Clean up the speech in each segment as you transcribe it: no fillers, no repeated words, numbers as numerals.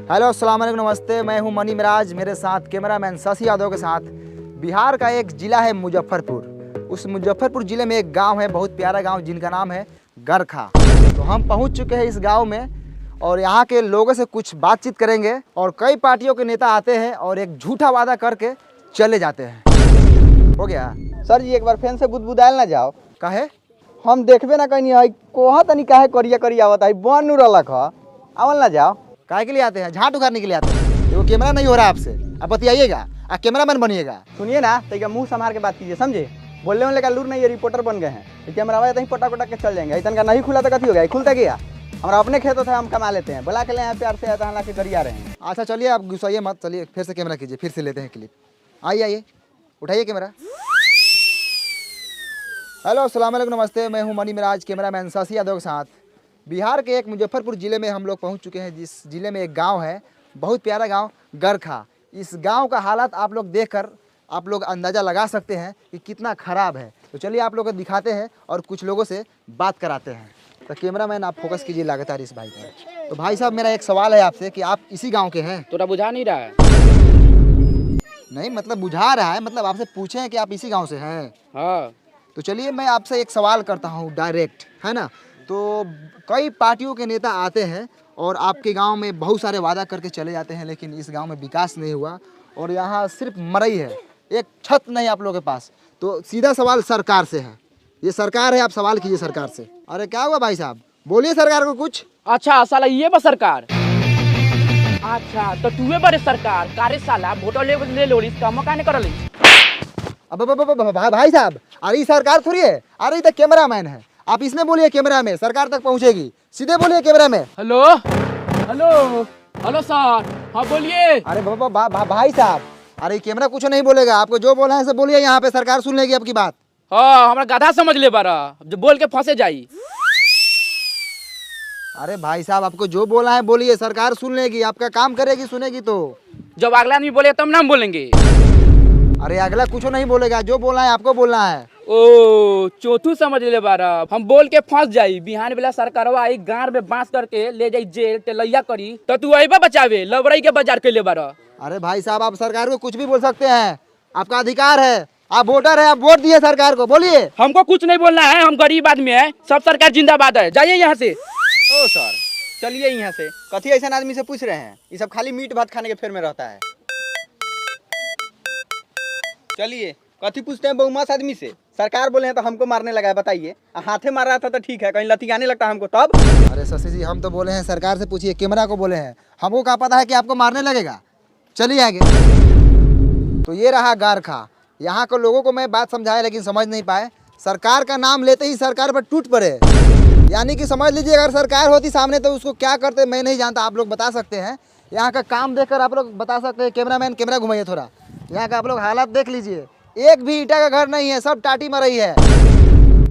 Hello अस्सलाम वालेकुम नमस्ते, मैं हूं मनी मिराज, मेरे साथ कैमरामैन शशि यादव के साथ। बिहार का एक ज़िला है मुजफ्फरपुर। उस मुजफ्फरपुर ज़िले में एक गांव है, बहुत प्यारा गांव, जिनका नाम है गरखा। तो हम पहुंच चुके हैं इस गांव में और यहाँ के लोगों से कुछ बातचीत करेंगे। और कई पार्टियों के नेता आते हैं और एक झूठा वादा करके चले जाते हैं। हो गया सर जी, एक बार फैन से बुदबुदायल ना जाओ। काहे? हम देखबे ना कहीं है कोहा तनी काहे करिया करिया आवत है बन नु रहलक ह आवल ना जाओ। काहे के लिए आते हैं? झाट उखाड़ने के लिए आते हैं। वो कैमरा नहीं हो रहा आपसे, आप बतियाइएगा, आप कैमरामैन बनिएगा। सुनिए ना, तो मुंह संभाल के बात कीजिए, समझे? बोलने वाले का लूर नहीं, ये रिपोर्टर बन गए हैं। कैमरा आया तो पटा पटा के चल जाएंगे। इतना का नहीं खुला तो कथी हो गया? खुलता गया हमारा अपने खेतों से हम कमा लेते हैं। बुला के ले यहाँ प्यार से आता है गरिया रहे हैं। अच्छा चलिए, आप गुस्साइए मत, चलिए फिर से कैमरा कीजिए, फिर से लेते हैं क्लिप। आइए आइए, उठाइए कैमरा। हेलो अस्सलाम वालेकुम नमस्ते, मैं हूं मनी मिराज, कैमरामैन शशि यादव के साथ। बिहार के एक मुजफ्फरपुर ज़िले में हम लोग पहुंच चुके हैं, जिस ज़िले में एक गांव है, बहुत प्यारा गांव गरखा। इस गांव का हालात आप लोग देखकर आप लोग अंदाज़ा लगा सकते हैं कि कितना ख़राब है। तो चलिए आप लोग को दिखाते हैं और कुछ लोगों से बात कराते हैं। तो कैमरामैन आप फोकस कीजिए लगातार इस भाई पर। तो भाई साहब, मेरा एक सवाल है आपसे कि आप इसी गाँव के हैं? तोरा बुझा नहीं रहा है? नहीं मतलब बुझा रहा है, मतलब आपसे पूछे हैं कि आप इसी गाँव से हैं। हाँ। तो चलिए मैं आपसे एक सवाल करता हूँ डायरेक्ट, है ना? तो कई पार्टियों के नेता आते हैं और आपके गांव में बहुत सारे वादा करके चले जाते हैं, लेकिन इस गांव में विकास नहीं हुआ और यहाँ सिर्फ मरई है, एक छत नहीं आप लोगों के पास। तो सीधा सवाल सरकार से है, ये सरकार है, आप सवाल कीजिए सरकार से। अरे क्या हुआ भाई साहब, बोलिए सरकार को कुछ। अच्छा साला ये बा सरकार। अच्छा तो तूहे बड़े सरकार कारे साला वोट ले लो इसका मकान कर ली। अब भाई साहब, अरे ये सरकार थोड़ी है, अरे ये तो कैमरामैन है। आप इसमें बोलिए कैमरा में, सरकार तक पहुंचेगी। सीधे बोलिए कैमरा में। हेलो हेलो हेलो सर, हाँ बोलिए। अरे भाई साहब, अरे कैमरा कुछ नहीं बोलेगा, आपको जो बोला है सब बोलिए, यहाँ पे सरकार सुन लेगी आपकी बात। हाँ हमारा गधा समझ ले बारा, जो बोल के फंसे जाई। अरे भाई साहब, आपको जो बोला है बोलिए, सरकार सुन लेगी, आपका काम करेगी, सुनेगी। तो जब अगला आदमी बोले तब ना हम बोलेंगे। अरे अगला कुछ नहीं बोलेगा, जो बोलना है आपको बोलना है। ओ चौथू समझ ले बारा, हम बोल के फंस जाई। बिहान बेला सरकारवा आई गांव में बांस करके ले जाई जेल टेलैया करी, तो तू अइबा बचावे लबरई के बाजार के ले बारा। अरे भाई साहब, आप सरकार को कुछ भी बोल सकते हैं, आपका अधिकार है, आप वोटर है, आप वोट दिए सरकार को, बोलिए। हमको कुछ नहीं बोलना है, हम गरीब आदमी है, सब सरकार जिंदाबाद है, जाइए यहाँ से। ओ सर चलिए यहाँ से। कथी ऐसा आदमी से पूछ रहे हैं? ये सब खाली मीट भात खाने के फेर में रहता है। चलिए, कथी पूछते हैं बहुमास आदमी से? सरकार बोले हैं तो हमको मारने लगा है, बताइए। हाथे मार रहा था तो ठीक है, कहीं लतियाने लगता हमको तब। अरे शशि जी, हम तो बोले हैं सरकार से पूछिए, कैमरा को बोले हैं, हमको क्या पता है कि आपको मारने लगेगा। चलिए आगे। तो ये रहा गरखा। यहाँ के लोगों को मैं बात समझाया लेकिन समझ नहीं पाए। सरकार का नाम लेते ही सरकार पर टूट पड़े, यानी कि समझ लीजिए अगर सरकार होती सामने तो उसको क्या करते मैं नहीं जानता, आप लोग बता सकते हैं। यहाँ का काम देखकर आप लोग बता सकते हैं। कैमरामैन कैमरा घुमाइए थोड़ा, यहाँ का आप लोग हालात देख लीजिए, एक भी ईटा का घर नहीं है, सब टाटी मरई है।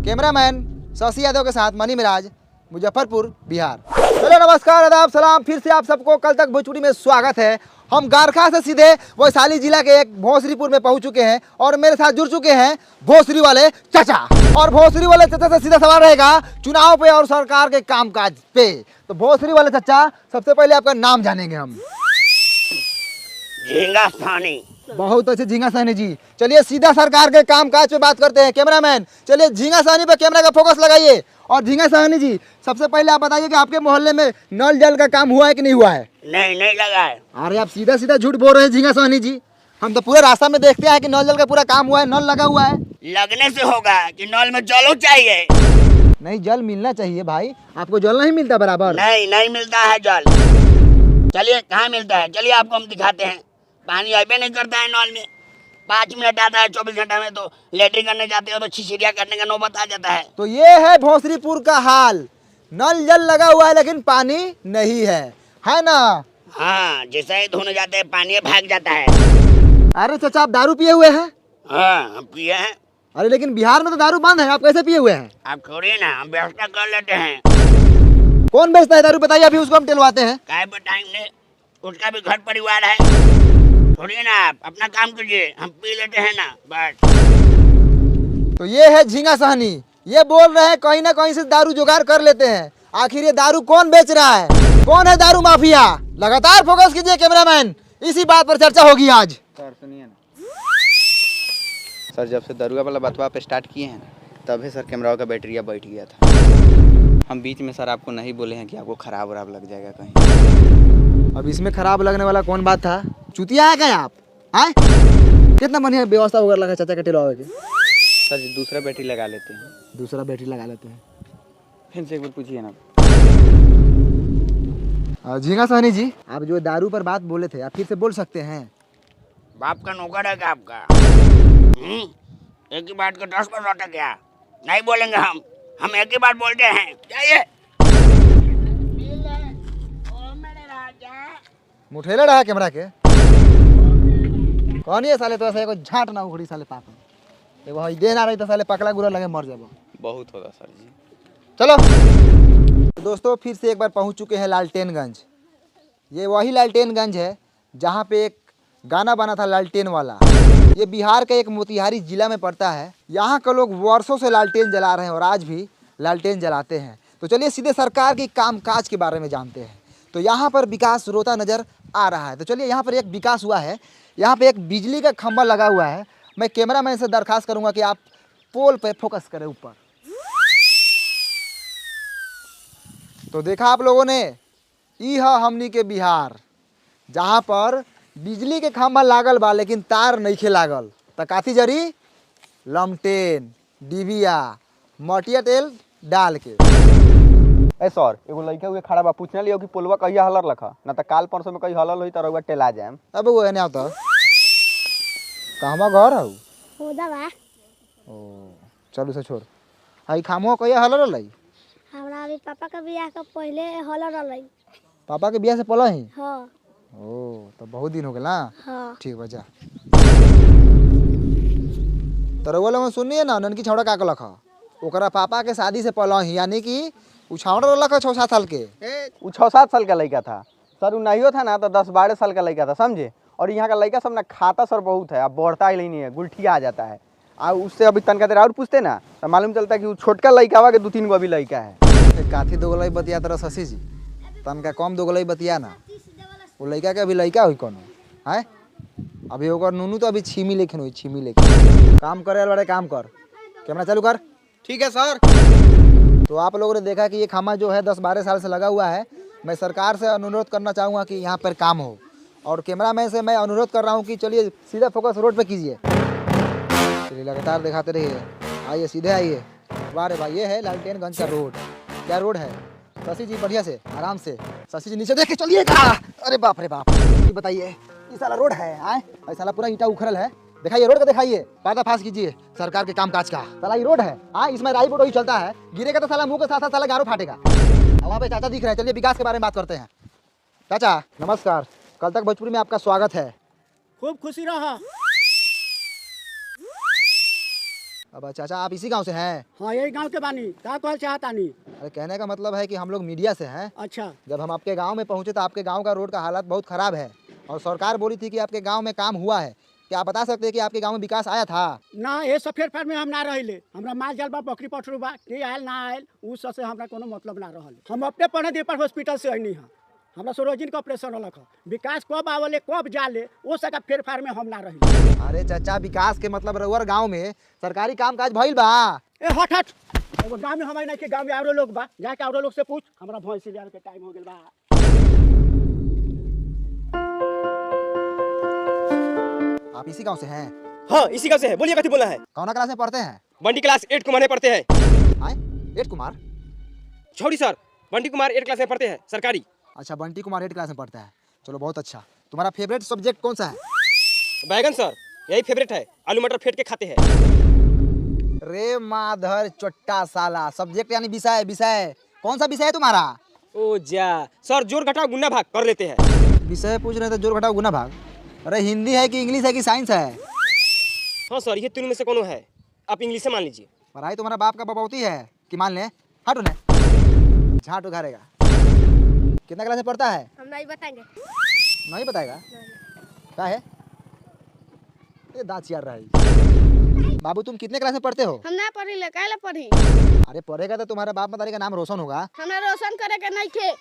कैमरामैन शशि यादव के साथ मनी मिराज, मुजफ्फरपुर, बिहार। चलो नमस्कार, आदाब, सलाम, फिर से आप सबको कल तक भोजपुरी में स्वागत है। हम गरखा से सीधे वैशाली जिला के एक भोसरीपुर में पहुंच चुके हैं और मेरे साथ जुड़ चुके हैं भोसरी वाले चाचा। और भोसरी वाले चाचा से सीधा सवाल रहेगा चुनाव पे और सरकार के कामकाज पे। तो भोसरी वाले चाचा, सबसे पहले आपका नाम जानेंगे हम। झींगा सानी। बहुत अच्छे झींगा साहनी जी। चलिए सीधा सरकार के कामकाज पे बात करते हैं। कैमरामैन चलिए झींगा साहनी पे कैमरा का फोकस लगाइए। और झींगा साहनी जी, सबसे पहले आप बताइए कि आपके मोहल्ले में नल जल का काम हुआ है कि नहीं हुआ है? नहीं लगा है। अरे आप सीधा सीधा झूठ बोल रहे हैं झींगा साहनी जी, हम तो पूरे रास्ता में देखते हैं कि नल जल का पूरा काम हुआ है, नल लगा हुआ है। लगने से होगा कि नल में जलो चाहिए। नहीं, जल मिलना चाहिए भाई, आपको जल नहीं मिलता बराबर। नहीं मिलता है जल। चलिए कहाँ मिलता है, चलिए आपको हम दिखाते हैं। पानी अबे नहीं करता है नल में, 5 मिनट आता है, 24 घंटा में तो लेटरिन करने जाते हो तो छिछिरिया करने का नौबत आ जाता है। तो ये है भोसरीपुर का हाल, नल जल लगा हुआ है लेकिन पानी नहीं है ना? हाँ, जैसे ही धोने जाते हैं पानी भाग जाता है। अरे चाचा, आप दारू पिए हुए हैं? हाँ हम पिए हैं। अरे लेकिन बिहार में तो दारू बंद है, आप कैसे पिए हुए हैं? आप छोड़िए ना, हम व्यवस्था कर लेते हैं। कौन बेचता है दारू, बताइए, अभी उसको हम टेलवाते हैं। काय बताएंगे, उसका भी घर परिवार है। छोड़िए ना, आप अपना काम कीजिए, हम पी लेते हैं ना बस। तो ये है झींगा साहनी, ये बोल रहे हैं कहीं ना कहीं से दारू जुगाड़ कर लेते हैं। आखिर ये दारू कौन बेच रहा है, कौन है दारू माफिया? लगातार फोकस कीजिए कैमरामैन, इसी बात पर चर्चा होगी आज। सर सुनिए ना सर, जब से दरुआ वाला बतवा पे स्टार्ट किए हैं तभी सर कैमरा का बैटरिया बैठ गया था। हम बीच में सर आपको नहीं बोले हैं कि आपको खराब वराब लग जाएगा कहीं। अब इसमें खराब लगने वाला कौन बात था? चुतिया है क्या आप? आए कितना बढ़िया व्यवस्था वगैरह लगा चाचा के टेलवा के। सर जी दूसरा बैटरी लगा लेते हैं। दूसरा बैटरी लगा लेते हैं। फिर से एक बार पूछिए ना। झींगा सहनी जी, आप जो दारू पर बात बोले थे आप फिर से बोल सकते हैं? बाप का नौकर है क्या आपका? एक ही बात को 10 बार लौटा क्या? नहीं बोलेंगे हम एक ही बात बोलते हैं। जाइए। मुठेला रहा कैमरा के कौन है साले? तो ऐसा एगो झाट ना उखड़ी साले पाप एगो हई दे ना रही तो साले पकड़ा गुरा लगे मर जाबो। बहुत होगा सर जी। चलो तो दोस्तों फिर से एक बार पहुंच चुके हैं लालटेनगंज। ये वही लालटेनगंज है जहां पे एक गाना बना था लालटेन वाला। ये बिहार के एक मोतिहारी जिला में पड़ता है। यहाँ के लोग वर्षों से लालटेन जला रहे हैं और आज भी लालटेन जलाते हैं। तो चलिए सीधे सरकार की कामकाज के बारे में जानते हैं। तो यहाँ पर विकास रोता नज़र आ रहा है। तो चलिए यहाँ पर एक विकास हुआ है। यहाँ पे एक बिजली का खंभा लगा हुआ है। मैं कैमरामैन से दरखास्त करूँगा कि आप पोल पे फोकस करें ऊपर। तो देखा आप लोगों ने, ई है हमनी के बिहार जहाँ पर बिजली के खंभा लागल बा लेकिन तार नइखे लागल। त काथी जरी? लमटेन, डिबिया, मटिया तेल डाल के। ए सर एगो लड़का हुए खड़ा बा, पूछने लियो कि पुलवा कहिया हलर लखा ना, तो काल परसों में कहीं हलल होई तो रउआ टेला जाएम। अब वो एने आवता कहवा घर हऊ? होदा बा। ओ चल उसे छोड़। हई खामो कहिया हलर रहलै? हमरा अभी पापा का बियाह का पहले हल रहलै। पापा के बियाह से पहले ही? हाँ ओ तो बहुत दिन हो गया ना। हाँ। ठीक बा जा। तो रउआ लोगन सुनिए ना, ननकी छौड़ा का लखा ओकरा पापा के शादी से पहले ही, यानी कि उ छौड़ा लखा 6-7 साल के। वो 6-7 साल का लड़का था सर। वो नहीं था ना तो 10-12 साल का लड़का था, समझे। और यहाँ का लड़का सब ना खाता सर बहुत है, अब बढ़ता ही नहीं है, गुलठिया आ जाता है। और उससे अभी तनका देर और पूछते ना तो मालूम चलता है कि वो छोटका लड़का हुआ के 2-3 गो अभी लड़का है। काथी दोगलई बतिया तरह शशि जी, तनका कम दोगलई बतिया ना। वो लड़का के अभी लड़का हुई कौन है? अभी ओकर नूनू तो अभी छीमी लेखिन हुई, छीमी लेखिन। काम करे बड़े काम कर, कैमरा चालू कर। ठीक है सर। तो आप लोगों ने देखा कि ये खामा जो है 10-12 साल से लगा हुआ है। मैं सरकार से अनुरोध करना चाहूँगा कि यहाँ पर काम हो, और कैमरामैन से मैं अनुरोध कर रहा हूँ कि चलिए सीधा फोकस रोड पे कीजिए। चलिए लगातार दिखाते रहिए। आइए सीधे आइए। वाह रे भाई, ये है लालटेनगंज का रोड। क्या रोड है शशि जी? बढ़िया से आराम से शशि जी नीचे देख के चलिए। अरे बाप रे बाप, ये बताइए ये साला रोड है? आए साला पूरा ईंटा उखड़ल है। दिखाइए रोड का, दिखाइए, पर्दाफाश कीजिए सरकार के कामकाज का। साला ये रोड है? हाँ, इसमें राई बोट वही चलता है, गिरेगा तो साला मुंह के साथ साथ साला गारो फाटेगा। अब वहाँ पे चाचा दिख रहे हैं। चलिए विकास के बारे में बात करते हैं। चाचा नमस्कार, कल तक भोजपुरी में आपका स्वागत है। खूब खुशी रहा। अब चाचा आप इसी गांव से हैं? हाँ यही गांव के बानी। का कहल चाहतानी? अरे कहने का मतलब है कि हम लोग मीडिया से हैं। अच्छा। जब हम आपके गांव में पहुंचे तो आपके गांव का रोड का हालत बहुत खराब है, और सरकार बोली थी कि आपके गांव में काम हुआ है। क्या आप बता सकते हैं कि आपके गांव में विकास आया था? ना ये सफेद फार में हम ना रहिले। हमरा माल जाल बा, बकरी पठरू बा, के आयल ना आयल उ सब से हमरा कोनो मतलब ना रहल। हम अपने पढ़े देपर हॉस्पिटल से आइनी हां। हमरा सरोजिन का ऑपरेशन होलक। विकास कब आवले कब जाले वो सका फेर फार में हम ना रहिले। अरे चाचा विकास के मतलब रउअर गांव में सरकारी कामकाज भइल बा? ए हट हट, एगो गांव में हमारे नहीं के गांव में औरो लोग बा, जाके औरो लोग से पूछ। हमरा भैंस ले के टाइम हो गेल बा। आप इसी गांव से हैं? हाँ इसी गाँव से है। बोलिए कथी बोला है? कौन क्लास में पढ़ते हैं? बंटी क्लास 8 कुमार में पढ़ते हैं। आए 8 कुमार? छोड़ी सर, बंटी कुमार 8 क्लास में पढ़ते हैं सरकारी। अच्छा, बंटी कुमार 8 क्लास में पढ़ता है। चलो बहुत अच्छा। तुम्हारा फेवरेट सब्जेक्ट कौन सा है? बैगन सर, यही फेवरेट है। आलू मटर फेंट के खाते हैं। रे माधर चोट्टा साला, सब्जेक्ट यानी विषय। विषय कौन सा विषय है तुम्हारा? ओ जा सर, जोड़ घटाव गुना भाग कर लेते हैं। विषय पूछ रहे थे, जोड़ घटाव गुना भाग। अरे हिंदी है कि इंग्लिश है कि साइंस है? हाँ सर, ये तीनों में से कौन है? आप इंग्लिश से मान लीजिए। पढ़ाई तुम्हारा बाप का बबौती है कि मान लें? हट उन्हें, झाट उघारेगा। कितना क्लास में पढ़ता है? हम नहीं बताएंगे। नहीं बताएगा? क्या है ये दांत चियार रहा है। बाबू तुम कितने क्लास में पढ़ते हो? हम ना पढ़ी ले, काहे ला पढ़ी? अरे पढ़ेगा तो तुम्हारे बाप मतारी का नाम रोशन होगा। हमरा रोशन करे के नहीं थे।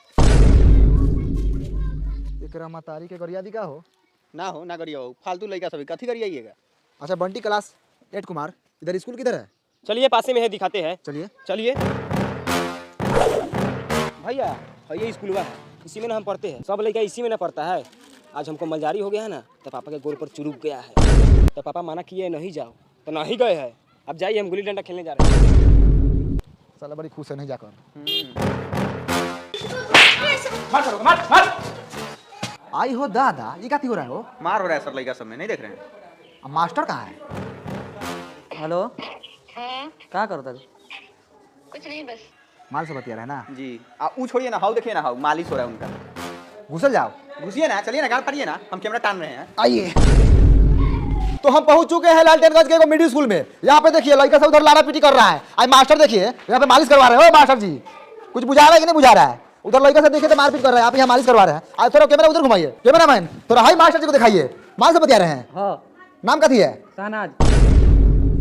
एकरा मतारी के गरिया दिका हो। ना हो ना करिए हो, फालतू लड़का सभी कथी करिएगा। अच्छा बंटी क्लास 8 कुमार, इधर स्कूल किधर है? चलिए पासे में है, दिखाते हैं। चलिए। चलिए भैया, ये स्कूलवा है, इसी में ना हम पढ़ते हैं। सब लड़का इसी में ना पढ़ता है। आज हमको मलजारी हो गया है ना, तो पापा के गोड़ पर चुरुक गया है, तो पापा मना किए नहीं जाओ, तो ना ही गए हैं। अब जाइए, हम गुल्ली डंडा खेलने जा रहे हैं। साला बड़ी खुश है नहीं जाकर। आई हो दादा, ये क्या हो रहा है हो? मार हो रहा है सर लड़का सब में, नहीं देख रहे हैं? अब मास्टर कहाँ है? हेलो, हाँ क्या करता है? कुछ नहीं, बस माल से बतिया रहा है ना। जी ऊ छोड़िए ना, हाउ देखिए ना, हाउ मालिश हो रहा है उनका। घुसल जाओ। घुसिए ना, चलिए ना, गाड़ पड़िए ना, हम कैमरा टान रहे हैं। आइए। तो हम पहुंच चुके हैं लालटेनगंज के मिडिल स्कूल में। यहाँ पे देखिए लड़का सब उधर लारा पीटी कर रहा है। आज मास्टर देखिए यहाँ पे मालिश करवा रहे हैं। मास्टर जी कुछ बुझा रहा है कि नहीं बुझा रहा है? उधर लड़का से देखिए तो मारपीट कर रहा है, आप यहाँ मालिश करवा रहे हैं। आज थोड़ा कैमरा उधर घुमाइए, कैमरा मैन थोड़ा हाई मास्टर जी को दिखाइए। माल से बतिया रहे हैं। हाँ, नाम कथी है? शहनाज।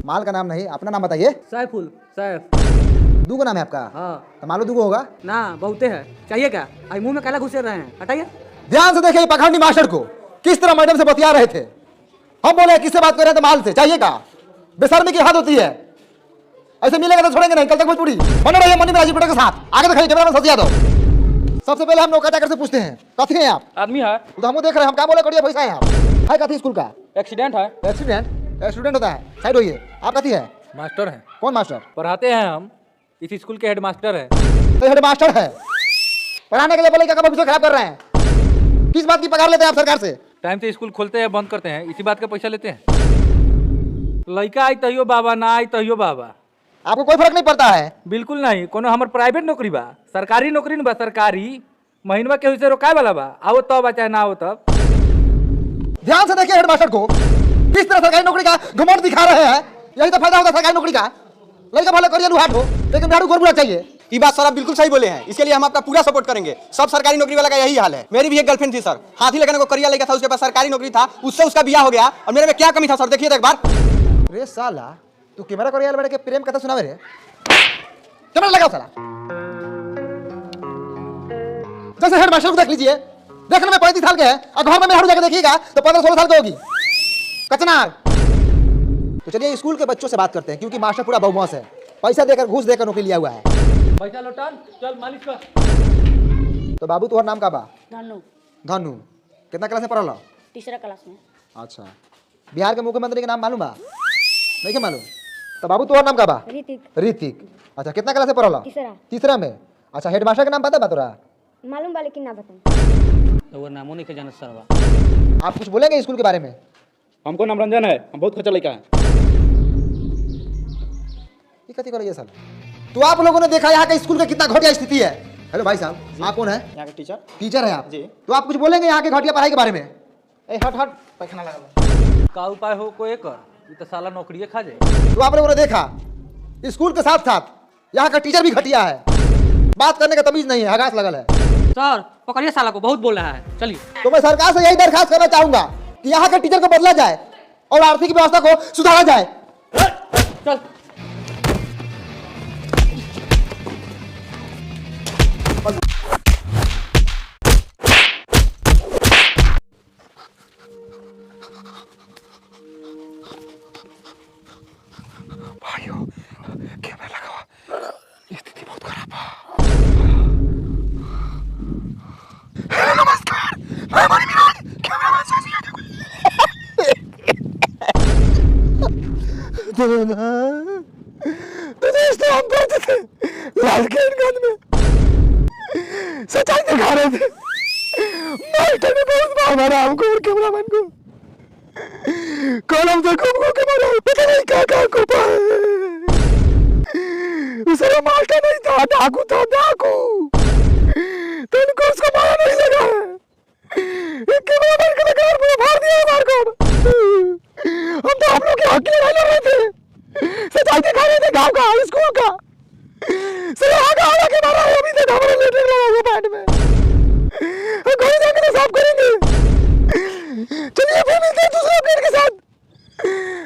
माल का नाम नहीं, अपना नाम बताइए। सैफुल, सैफ। दूगो नाम है आपका? हाँ। तो मालूम दूगो होगा ना, बहुते है। चाहिए क्या? आई मुंह में काला घुसे रहे हैं, हटाइए। ध्यान से देखिए पखंडी मास्टर को किस तरह मैडम से बतिया रहे थे। हम बोले किससे बात कर रहे थे? माल से। चाहिए का? बेशर्मी की हद होती है। ऐसे मिलेगा तो छोड़ेंगे नहीं। कल तक भोजपुरी बने रहिए मनी राजीव के साथ। आगे दिखाइए कैमरा में सतिया दो। सबसे पहले हम नौका जाकर से पूछते हैं कथी हैं आप? आदमी है, तो हम देख रहे हैं, हम क्या बोले करिए पैसा है आप है कथी स्कूल का? एक्सीडेंट है। एक्सीडेंट? स्टूडेंट होता है, साइड होइए। आप कथी है? मास्टर हैं, कौन मास्टर? पढ़ाते हैं हम, इस स्कूल के हेडमास्टर हैं। तो हेड मास्टर है, पढ़ाने के लिए बोले क्या भविष्य खराब कर रहे हैं? किस बात की पगार लेते हैं आप सरकार से? टाइम से स्कूल खोलते हैं बंद करते हैं, इसी बात का पैसा लेते हैं। लड़का आई तहियो बाबा, ना आई तहियो बाबा। आपको कोई फर्क नहीं पड़ता है? बिल्कुल नहीं। कोनो हमर प्राइवेट नौकरी बा, सरकारी नौकरी नहीं बा। सरकारी महीनवा के हुई रोकाए वाला बा, आओ तब चाहे ना आओ तब। ध्यान से देखिए हेड मास्टर को किस तरह सरकारी नौकरी का घमंड दिखा रहे हैं। यही तो फायदा होता है सरकारी नौकरी का। लड़का भले करिए लुहाट हो, लेकिन झाड़ू गोर बुरा चाहिए। ये बात सर आप बिल्कुल सही बोले हैं, इसके लिए हम आपका पूरा सपोर्ट करेंगे। सब सरकारी नौकरी वाला का यही हाल है। मेरी भी एक गर्लफ्रेंड थी सर, हाथी लगाने को करिया लेके था, उसके पास सरकारी नौकरी था, उससे उसका ब्याह हो गया। और मेरे में क्या कमी था सर, देखिए एक बार। रे साला तू कैमरा करिया बैठ के प्रेम कथा सुनावे रे। कैमरा लगाओ साला। जैसे हेड मास्टर को देख लीजिए, देखने में 35 साल के हैं और घर में मेहरारू जाके देखिएगा तो 15-16 साल की होगी। कचनार। तो चलिए स्कूल के बच्चों से बात करते हैं, क्योंकि मास्टर पूरा बहुमौस है, पैसा देकर घूस देकर नौकरी लिया हुआ है। पैसा लौटान, चल मालिश कर। तो बाबू तुम्हारा नाम का बा? धनु धनु। कितना क्लास में पढ़ल? तीसरा क्लास में। अच्छा। बिहार के मुख्यमंत्री के नाम मालूम बा? नहीं क्या मालूम? तो बाबू तुम्हारा नाम का बा? ऋतिक। ऋतिक। अच्छा कितना क्लास में पढ़ल? तीसरा। तीसरा में। अच्छा हेड मास्टर का नाम पता बा तोरा? मालूम बा लेकिन ना बताऊं। तो वो नामों नहीं के जानत सरवा। आप कुछ बोलेंगे स्कूल के बारे में? हमको नाम रंजन है, हम बहुत खर्चा लड़का है। ये कथी करिए सर? तो आप लोगों ने देखा यहाँ का स्कूल का कितना घटिया स्थिति है। हेलो भाई साहब, आप कौन है? यहाँ के टीचर। टीचर है आप जी। तो आप कुछ बोलेंगे यहाँ के घटिया पढ़ाई के बारे में? ए हट हट, पैखाना लगा। का उपाय हो कोई कर, ये तो साला नौकरी खा जाए। तो आप लोगों ने देखा स्कूल के साथ साथ यहाँ का टीचर भी घटिया है, बात करने का तमीज नहीं है, हगास लगल है। सर पकड़िए साला को, बहुत बोल रहा है। चलिए। तो मैं सरकार से यही दरखास्त करना चाहूंगा कि यहाँ के टीचर को बदला जाए और आर्थिक व्यवस्था को सुधारा जाए। चल। भाइयों कैमरा लगा, स्थिति बहुत खराब है। नमस्कार, मैं मणि मिराज, कैमरामैन से तुझे इस तरह हम पढ़ते थे लालटेनगंज में, सच्चाई दिखा रहे थे। मास्टर ने बहुत मार मारा हमको और कैमरामैन को, कॉलम से घूम के मारा, पता नहीं क्या को पाए। दूसरा मास्टर नहीं था, डाकू था, डाकू। तो इनको उसको मारा नहीं लगा है। एक कैमरामैन के लगार पूरा फाड़ दिया है मार को। हम तो आप लोग के हक के लिए लड़ रहे थे, सच्चाई दिखा रहे थे गाँव का, स्कूल का। सिर्फ आगे के मारा है, अभी तक हमारे लेटरिन लगा हुआ पैंट में। हम कहीं जाके तो साफ करेंगे। चलिए फिर मिलते हैं दूसरे अपडेट के साथ,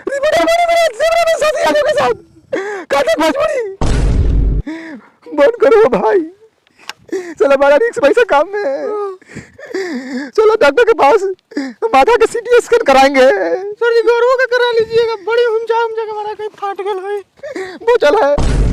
रिपोर्टर मणि मिराज कैमरामैन साथी यादव के साथ। काटक भोजपुरी बंद करो भाई, चलो बड़ा रिक्स पैसा काम में है। चलो डॉक्टर के पास, माथा का सीटी स्कैन कराएंगे। सर जी गौरव का करा लीजिएगा, बड़ी हम जा हमारा कहीं फाट गल है। वो चल है।